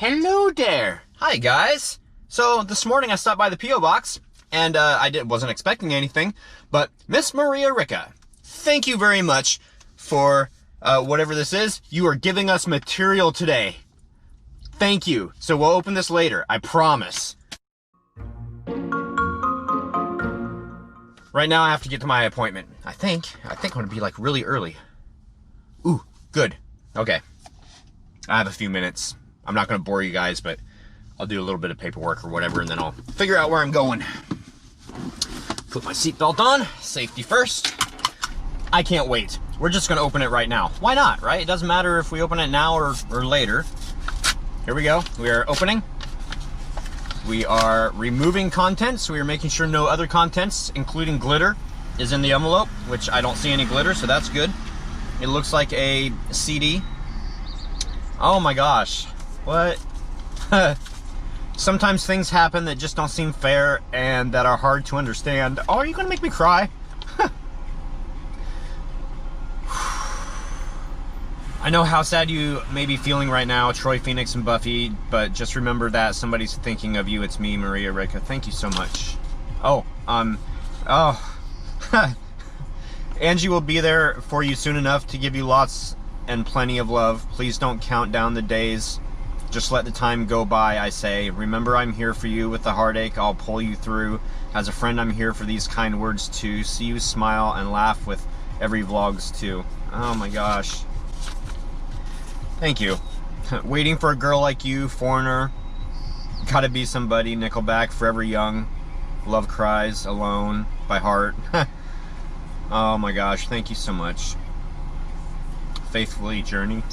Hello there. Hi guys. So this morning I stopped by the P.O. box and wasn't expecting anything, but Miss Maria Ricca, thank you very much for whatever this is. You are giving us material today. Thank you. So we'll open this later, I promise. Right now I have to get to my appointment. I think I'm gonna be like really early. Ooh, good. Okay. I have a few minutes. I'm not gonna bore you guys, but I'll do a little bit of paperwork or whatever, and then I'll figure out where I'm going. Put my seatbelt on, safety first. I can't wait. We're just gonna open it right now. Why not, right? It doesn't matter if we open it now or later. Here we go. We are opening. We are removing contents. We are making sure no other contents, including glitter, is in the envelope, which I don't see any glitter, so that's good. It looks like a CD. Oh my gosh. What? Sometimes things happen that just don't seem fair and that are hard to understand. Oh, are you gonna make me cry? I know how sad you may be feeling right now, Troy, Phoenix, and Buffy, but just remember that somebody's thinking of you. It's me, Maria Ricca. Thank you so much. Oh, Angie will be there for you soon enough to give you lots and plenty of love. Please don't count down the days. Just let the time go by, I say. Remember, I'm here for you with the heartache. I'll pull you through. As a friend, I'm here for these kind words too. See you smile and laugh with every vlogs too. Oh my gosh. Thank you. Waiting for a girl like you, Foreigner. Gotta be somebody, Nickelback, Forever Young. Love Cries, Alone, by Heart. Oh my gosh, thank you so much. Faithfully Journey.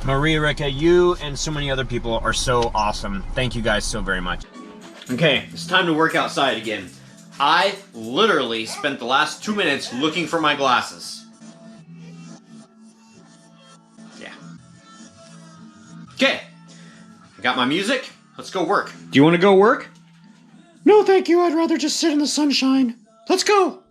Maria Ricca, you and so many other people are so awesome. Thank you guys so very much. Okay, it's time to work outside again. I literally spent the last 2 minutes looking for my glasses. Yeah. Okay, I got my music. Let's go work. Do you want to go work? No, thank you. I'd rather just sit in the sunshine. Let's go.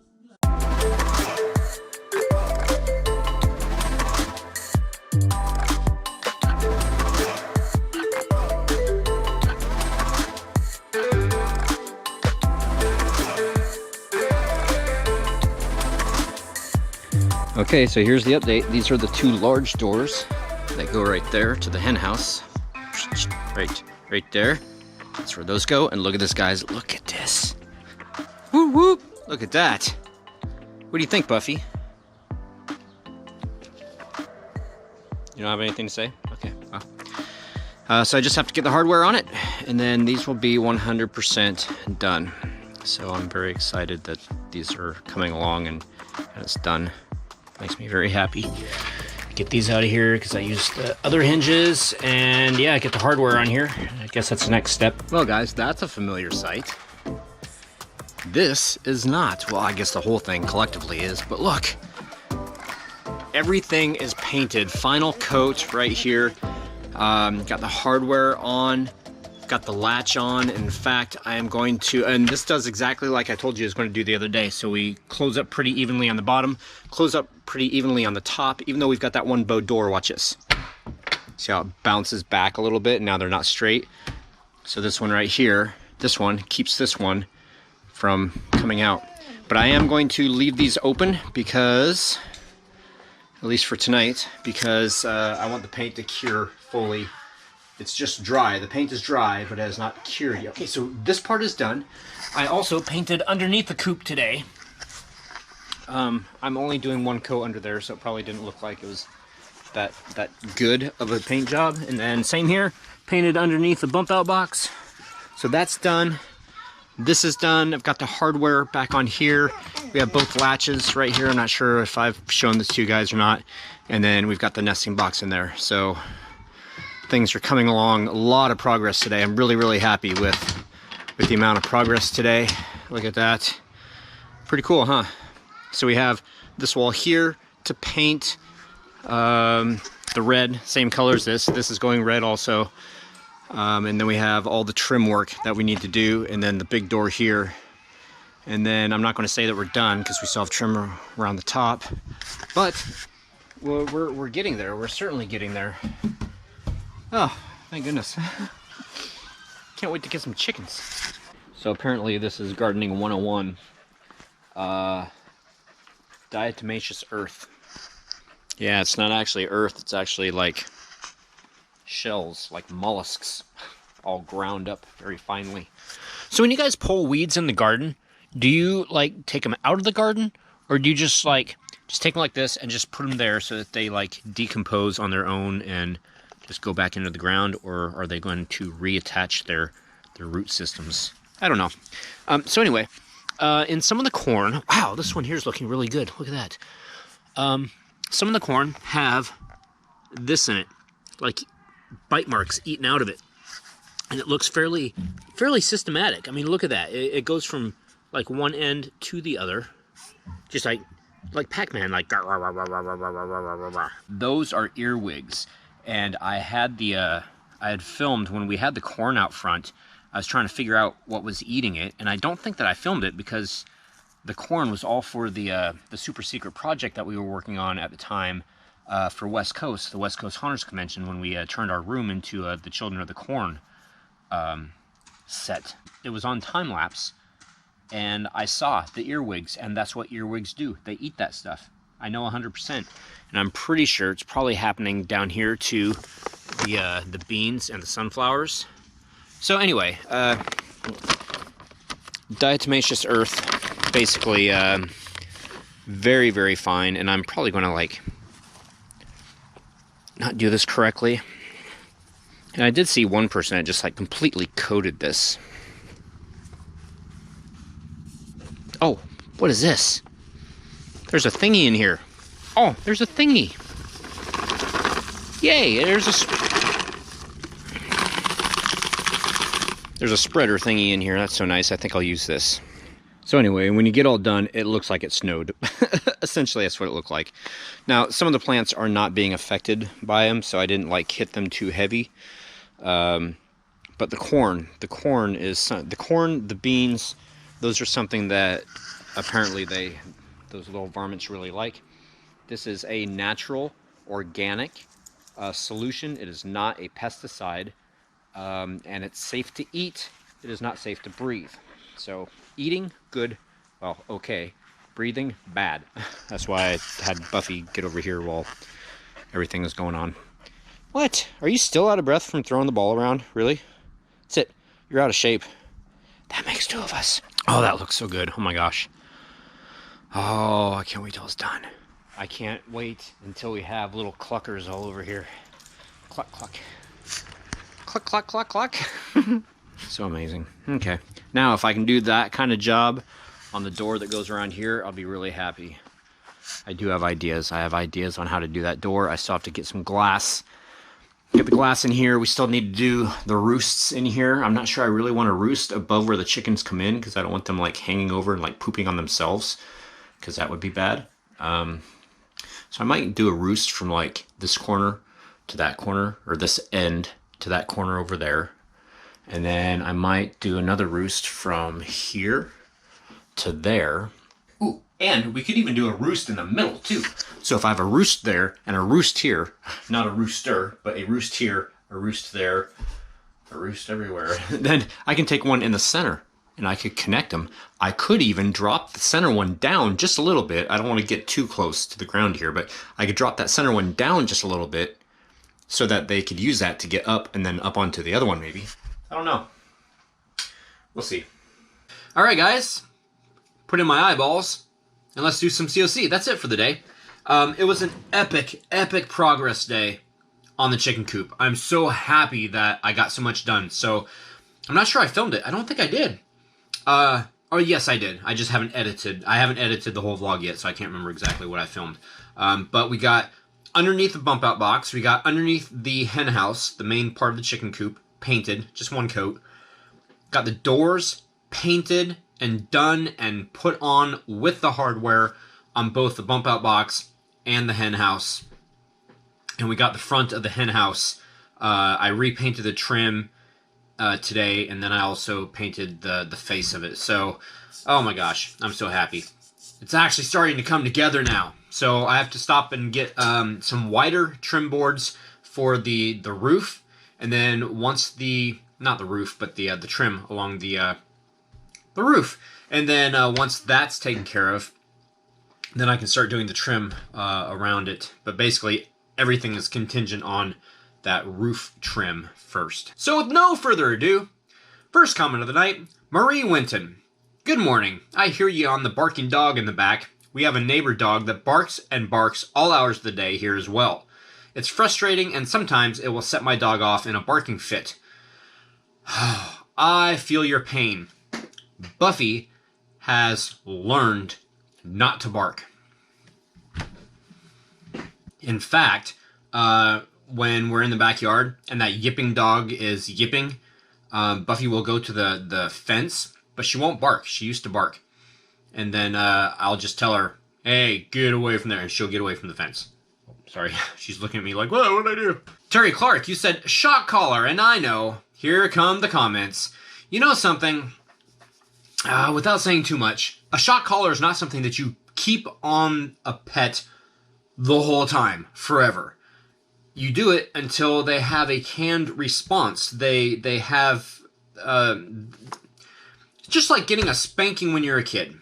Okay, so here's the update. These are the two large doors that go right there to the hen house. Right there. That's where those go. And look at this, guys. Look at this. Whoop, whoop. Look at that. What do you think, Buffy? You don't have anything to say? Okay, well. So I just have to get the hardware on it, and then these will be 100% done. So I'm very excited that these are coming along and it's done. Makes me very happy. Get these out of here because I used the other hinges, and yeah, get the hardware on here. I guess that's the next step. Well guys, that's a familiar sight. This is not. Well, I guess the whole thing collectively is, but look. Everything is painted. Final coat right here. Got the hardware on. Got the latch on. In fact, I am going to, and this does exactly like I told you I was going to do the other day. So we close up pretty evenly on the bottom, close up pretty evenly on the top, even though we've got that one bow door. Watch this. See how it bounces back a little bit, and now they're not straight. So this one right here, this one keeps this one from coming out. But I am going to leave these open because, at least for tonight, because I want the paint to cure fully. It's just dry. The paint is dry, but it has not cured yet. Okay, so this part is done. I also painted underneath the coop today. I'm only doing one coat under there, so it probably didn't look like it was that good of a paint job. And then same here, painted underneath the bump out box. So that's done. This is done. I've got the hardware back on here. We have both latches right here. I'm not sure if I've shown this to you guys or not. And then we've got the nesting box in there. So things are coming along. A lot of progress today. I'm really, really happy with the amount of progress today. Look at that. Pretty cool, huh? So we have this wall here to paint. The red, same color as this. This is going red also. And then we have all the trim work that we need to do, and then the big door here. And then I'm not going to say that we're done because we still have trim around the top, but we're getting there. We're certainly getting there. Oh, Thank goodness. Can't wait to get some chickens. So apparently this is gardening 101. Diatomaceous earth. Yeah, it's not actually earth, it's actually like shells, like mollusks, all ground up very finely. So when you guys pull weeds in the garden, do you like take them out of the garden, or do you just take them like this and just put them there so that they like decompose on their own and just go back into the ground, or are they going to reattach their root systems? I don't know. So anyway, in some of the corn, wow, this one here is looking really good. Look at that. Some of the corn have this in it, like bite marks eaten out of it. And it looks fairly systematic. I mean, look at that. It goes from like one end to the other, just like Pac-Man, like. Those are earwigs, and I had filmed when we had the corn out front. I was trying to figure out what was eating it, and I don't think that I filmed it because the corn was all for the super secret project that we were working on at the time for West Coast, the West Coast Hunters Convention, when we turned our room into the Children of the Corn set. It was on time lapse, and I saw the earwigs, and that's what earwigs do. They eat that stuff. I know 100%, and I'm pretty sure it's probably happening down here to the beans and the sunflowers. So anyway, diatomaceous earth, basically very, very fine, and I'm probably going to like not do this correctly. And I did see one person that just like completely coated this. Oh, what is this? There's a thingy in here. Oh, there's a thingy. Yay, there's a spreader thingy in here. That's so nice. I think I'll use this. So anyway, when you get all done, it looks like it snowed. Essentially, that's what it looked like. Now, some of the plants are not being affected by them, so I didn't like hit them too heavy. But the corn, the beans, those are something that apparently those little varmints really like. This is a natural, organic solution. It is not a pesticide, and it's safe to eat. It is not safe to breathe. So eating, good, well, okay. Breathing, bad. That's why I had Buffy get over here while everything was going on. What? Are you still out of breath from throwing the ball around? Really? That's it. You're out of shape. That makes two of us. Oh, that looks so good. Oh my gosh. Oh, I can't wait till it's done. I can't wait until we have little cluckers all over here. Cluck, cluck. Cluck, cluck, cluck, cluck. So amazing. Okay. Now, if I can do that kind of job on the door that goes around here, I'll be really happy. I do have ideas. I have ideas on how to do that door. I still have to get some glass. Get the glass in here. We still need to do the roosts in here. I'm not sure I really want to roost above where the chickens come in because I don't want them like hanging over and like pooping on themselves, because that would be bad. So I might do a roost from like this corner to that corner, or this end to that corner over there. And then I might do another roost from here to there. Ooh, and we could even do a roost in the middle too. So if I have a roost there and a roost here, not a rooster, but a roost here, a roost there, a roost everywhere, then I can take one in the center and I could connect them. I could even drop the center one down just a little bit. I don't want to get too close to the ground here, but I could drop that center one down just a little bit so that they could use that to get up and then up onto the other one maybe. I don't know. We'll see. All right, guys. Put in my eyeballs and let's do some COC. That's it for the day. It was an epic, epic progress day on the chicken coop. I'm so happy that I got so much done. So I'm not sure I filmed it. I don't think I did. Oh, yes, I did. I just haven't edited. I haven't edited the whole vlog yet, so I can't remember exactly what I filmed. But we got underneath the bump out box. We got underneath the hen house, the main part of the chicken coop, painted, just one coat. Got the doors painted and done and put on with the hardware on both the bump out box and the hen house. And we got the front of the hen house. I repainted the trim today, and then I also painted the face of it. So, oh my gosh, I'm so happy. It's actually starting to come together now. So I have to stop and get some wider trim boards for the roof, And then once not the roof, but the trim along the roof. And then once that's taken care of, then I can start doing the trim around it. But basically, everything is contingent on that roof trim first. So with no further ado, first comment of the night, Marie Winton. Good morning. I hear you on the barking dog in the back. We have a neighbor dog that barks and barks all hours of the day here as well. It's frustrating, and sometimes it will set my dog off in a barking fit. I feel your pain. Buffy has learned not to bark. In fact, when we're in the backyard and that yipping dog is yipping, Buffy will go to the fence, but she won't bark. She used to bark. And then I'll just tell her, hey, get away from there, and she'll get away from the fence. Sorry, she's looking at me like, whoa, what did I do? Terry Clark, you said shock collar, and I know. Here come the comments. You know something? Without saying too much, a shock collar is not something that you keep on a pet the whole time, forever. You do it until they have a canned response. They have, just like getting a spanking when you're a kid.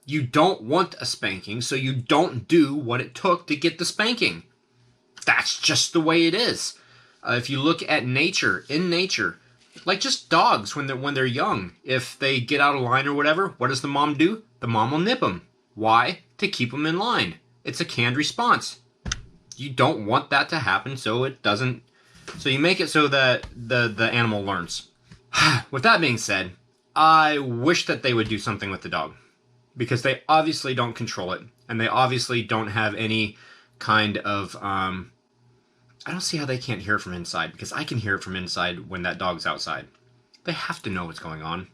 You don't want a spanking, so you don't do what it took to get the spanking. That's just the way it is. If you look at nature, in nature, like just dogs when they're young, if they get out of line or whatever, what does the mom do? The mom will nip them. Why? To keep them in line. It's a canned response. You don't want that to happen, so it doesn't. So you make it so that the animal learns. With that being said, I wish that they would do something with the dog, because they obviously don't control it, and they obviously don't have any kind of, I don't see how they can't hear it from inside, because I can hear it from inside when that dog's outside. They have to know what's going on.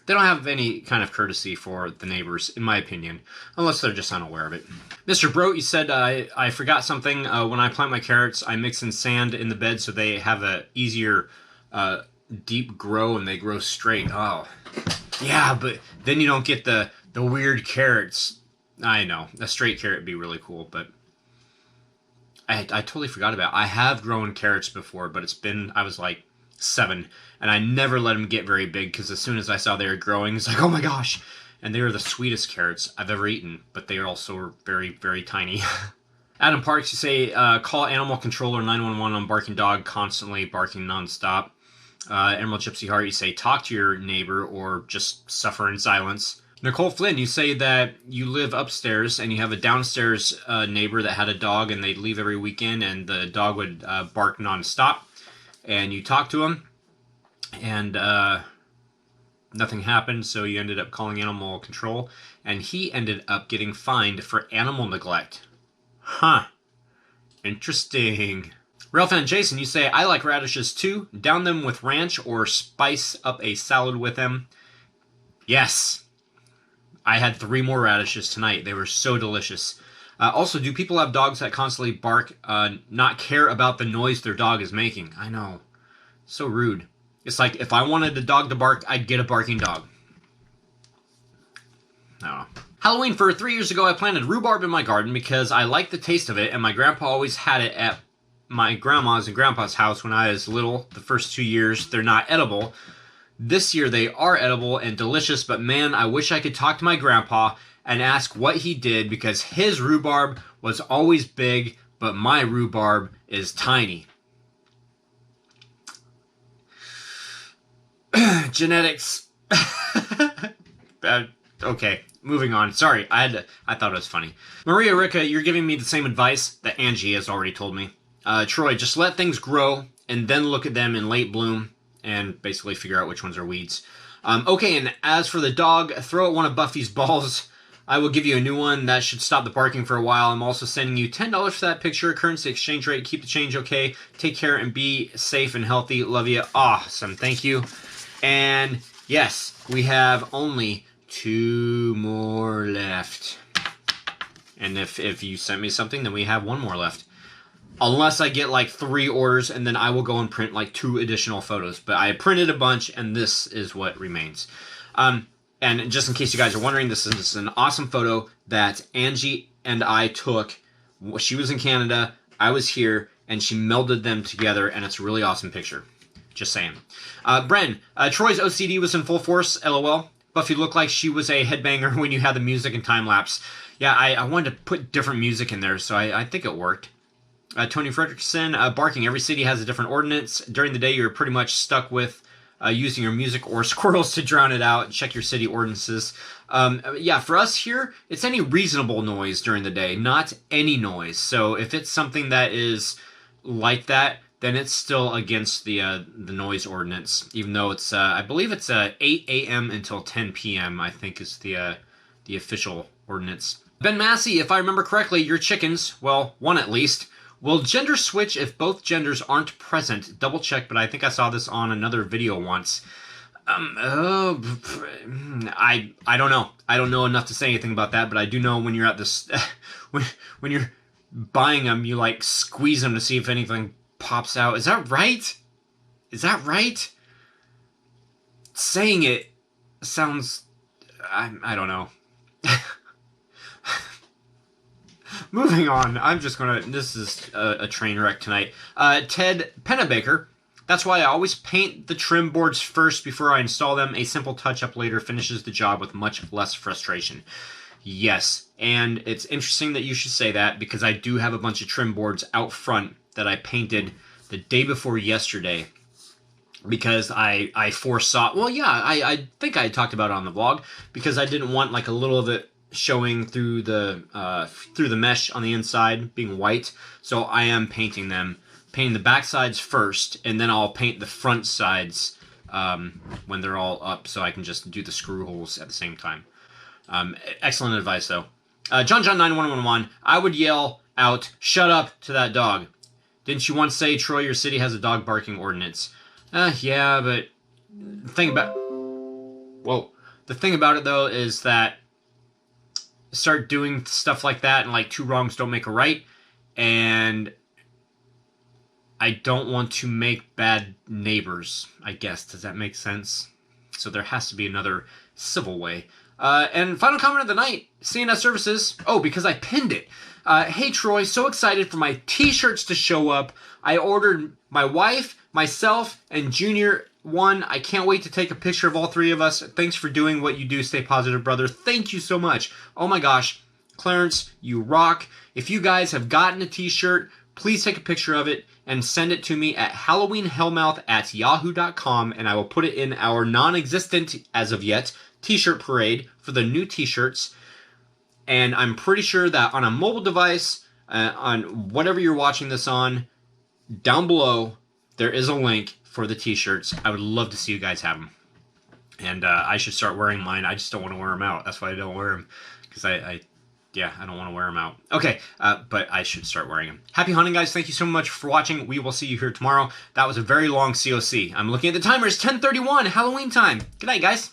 They don't have any kind of courtesy for the neighbors, in my opinion, unless they're just unaware of it. Mr. Bro, you said, I forgot something. When I plant my carrots, I mix in sand in the bed so they have a easier deep grow and they grow straight. Oh, yeah, but then you don't get the weird carrots. I know, a straight carrot would be really cool, but I totally forgot about it. I have grown carrots before, but I was like 7, and I never let them get very big, because as soon as I saw they were growing, it's like, oh my gosh. And they were the sweetest carrots I've ever eaten, but they are also very, very tiny. Adam Parks, you say, call animal controller 911 on barking dog, constantly barking nonstop. Emerald Gypsy Heart, you say, talk to your neighbor or just suffer in silence. Nicole Flynn, you say that you live upstairs and you have a downstairs neighbor that had a dog, and they'd leave every weekend and the dog would bark nonstop. And you talk to him, and nothing happened, so you ended up calling animal control, and he ended up getting fined for animal neglect. Huh. Interesting. Ralph and Jason, you say, I like radishes too. Down them with ranch or spice up a salad with them. Yes. I had 3 more radishes tonight. They were so delicious. Also, do people have dogs that constantly bark, not care about the noise their dog is making? I know. So rude. It's like, if I wanted a dog to bark, I'd get a barking dog. I don't know. Halloween for 3 years ago, I planted rhubarb in my garden because I liked the taste of it, and my grandpa always had it at my grandma's and grandpa's house when I was little. The first 2 years, they're not edible. This year, they are edible and delicious, but man, I wish I could talk to my grandpa and ask what he did, because his rhubarb was always big, but my rhubarb is tiny. Genetics. Okay, moving on. Sorry, I thought it was funny. Maria Ricca, you're giving me the same advice that Angie has already told me. Troy, just let things grow and then look at them in late bloom and basically figure out which ones are weeds. Okay, and as for the dog, throw at one of Buffy's balls. I will give you a new one. That should stop the barking for a while. I'm also sending you $10 for that picture. Currency exchange rate. Keep the change, okay? Take care and be safe and healthy. Love you. Awesome. Thank you. And yes, we have only 2 more left. And if you send me something, then we have 1 more left. Unless I get like 3 orders, and then I will go and print like 2 additional photos. But I printed a bunch, and this is what remains. And just in case you guys are wondering, this is an awesome photo that Angie and I took. She was in Canada, I was here, and she melded them together, and it's a really awesome picture. Just saying. Bren, Troy's OCD was in full force, LOL. Buffy looked like she was a headbanger when you had the music and time-lapse. Yeah, I wanted to put different music in there, so I think it worked. Tony Fredrickson, barking. Every city has a different ordinance. During the day, you're pretty much stuck with using your music or squirrels to drown it out. Check your city ordinances. Yeah, for us here, it's any reasonable noise during the day, not any noise. So if it's something that is like that, then it's still against the noise ordinance, even though it's, I believe it's 8 a.m. until 10 p.m., I think is the official ordinance. Ben Massey, if I remember correctly, your chickens, well, one at least, will gender switch if both genders aren't present. Double check, but I think I saw this on another video once. I don't know. I don't know enough to say anything about that, but I do know when you're at this, when you're buying them, you like squeeze them to see if anything pops out. Is that right? Is that right? Saying it sounds, I don't know. Moving on, I'm just gonna, this is a train wreck tonight. Ted Pennebaker, that's why I always paint the trim boards first before I install them. A simple touch-up later finishes the job with much less frustration. Yes, and it's interesting that you should say that, because I do have a bunch of trim boards out front that I painted the day before yesterday, because I foresaw, well, yeah, I think I talked about it on the vlog, because I didn't want like a little of it showing through the mesh on the inside being white. So I am painting the back sides first, and then I'll paint the front sides when they're all up, so I can just do the screw holes at the same time. Excellent advice though. John 9111, I would yell out, "Shut up" to that dog. Didn't you once say, Troy, your city has a dog barking ordinance? Yeah, but the thing about it though is that start doing stuff like that, and like two wrongs don't make a right, and I don't want to make bad neighbors, I guess. Does that make sense? So there has to be another civil way. And final comment of the night, CNS Services. Oh, because I pinned it. Hey Troy, so excited for my t-shirts to show up. I ordered my wife, myself, and Junior one. I can't wait to take a picture of all three of us. Thanks for doing what you do. Stay positive, brother. Thank you so much. Oh my gosh. Clarence, you rock. If you guys have gotten a t-shirt, please take a picture of it and send it to me at HalloweenHellmouth@yahoo.com, and I will put it in our non-existent, as of yet, t-shirt parade for the new t-shirts. And I'm pretty sure that on a mobile device, on whatever you're watching this on, down below, there is a link for the t-shirts. I would love to see you guys have them. And I should start wearing mine. I just don't want to wear them out. That's why I don't wear them. Because I don't want to wear them out. Okay, but I should start wearing them. Happy hunting, guys. Thank you so much for watching. We will see you here tomorrow. That was a very long COC. I'm looking at the timer. It's 10:31, Halloween time. Good night, guys.